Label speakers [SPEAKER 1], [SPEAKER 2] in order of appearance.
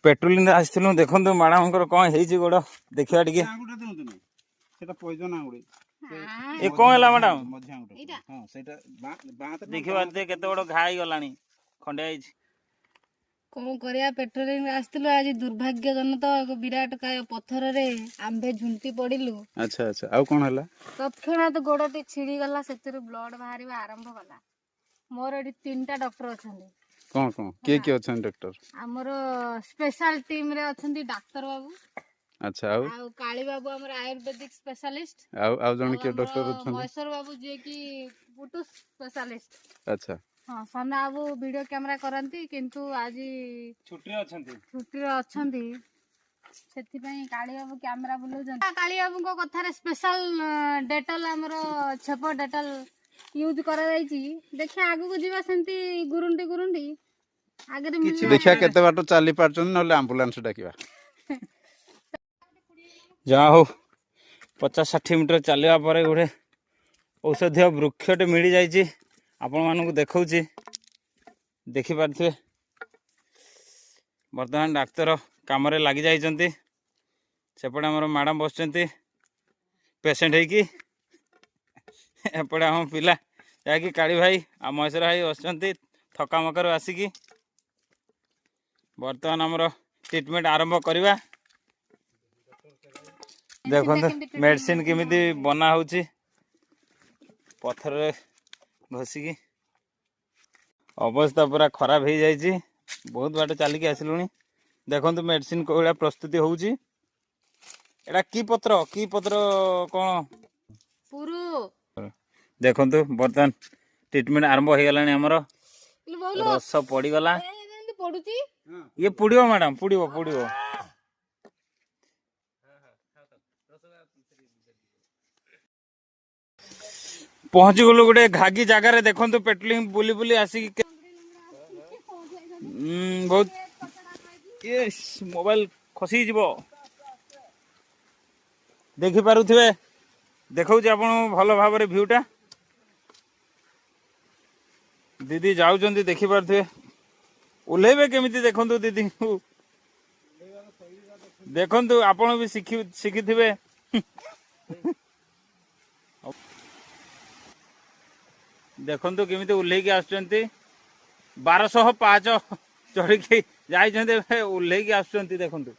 [SPEAKER 1] Patrolling आसलु देखो madam कौन है गोड़ देखा टे ये कौन है मैडम देखा केते बड़ घाई गला खंडिया
[SPEAKER 2] कौन करिया पेट्रोलिंग आसलु आज दुर्भाग्यजनक एक विराट काय पत्थर रे आंबे झुंटी पड़िलु।
[SPEAKER 1] अच्छा अच्छा आउ कौन है
[SPEAKER 2] तत्क्षणात गोड़टी छिड़ी गला से ब्लड बाहर आरंभ कला। मोर एटी 3टा डॉक्टर अछंदी।
[SPEAKER 1] कौन कौन किए अच्छा डॉक्टर
[SPEAKER 2] आमर स्पेशल टीम रे अछंदी डाक्टर बाबू।
[SPEAKER 1] अच्छा आउ
[SPEAKER 2] काली बाबू हमर आयुर्वेदिक स्पेशलिस्ट
[SPEAKER 1] आउ जण के डॉक्टर अछंदी
[SPEAKER 2] महेश्वर बाबू जे की पुटुस स्पेशलिस्ट।
[SPEAKER 1] अच्छा
[SPEAKER 2] हां सामने बाबू वीडियो कैमरा करंती किंतु आज छुट्टी रे अछंदी सेति पई काली बाबू कैमरा बुलौ जन काली बाबू को कथा रे स्पेशल डेटल हमर छेप डेटल यूज करा जाईची। देखिए आगु को जीवा सेंती गुरुंडी गुरुंडी आगे रे
[SPEAKER 1] देखिया केते बाटो चाली पारचन नले एम्बुलेंस डाकिबा जा हो 50-60 मीटर चलवा पर गोटे औषधीय वृक्षटे मिल जाइए आपण मानक देखा देखिपे बर्तमान डाक्तर कम लग जाइए सेपटे आम मैडम बस पेसेंट होपटे आम पिला जहाँकि काली भाई आ महेश्वर भाई बस थका मकर आसिकी बर्तमान आमर ट्रिटमेंट आरंभ करवा। देखो मेडिसिन केमिति बना होची पत्थर घसिकी अवस्था पूरा खराब हो जाइए बहुत बाट चलिकी आसलुनी। देखो मेडिसिन को भाया प्रस्तुति होची एटा की पत्र कौन देखो बर्तमान ट्रिटमेंट आरंभ हो गलानी हमर रस पड़गला ये पुड़ियो मैडम पुड़ियो पुड़ियो पहुंची गलु गोटे घागी जगार देखो पेट्रोलिंग बुली बुली आसिक बहुत ये मोबाइल खसी जीव देखि पारुथिबे देखौ आपण भल भाव रे व्यूटा दीदी जाउचंदी देखि पारुथिबे उल्लेबे केमिति देखंतु दीदी देखंतु आपण भी शिखिथिबे देखंतु केमिति उल्लेकी आसुचंती 1205 चढ़ी जाइछंती उल्लेकी आसुचंती देखंतु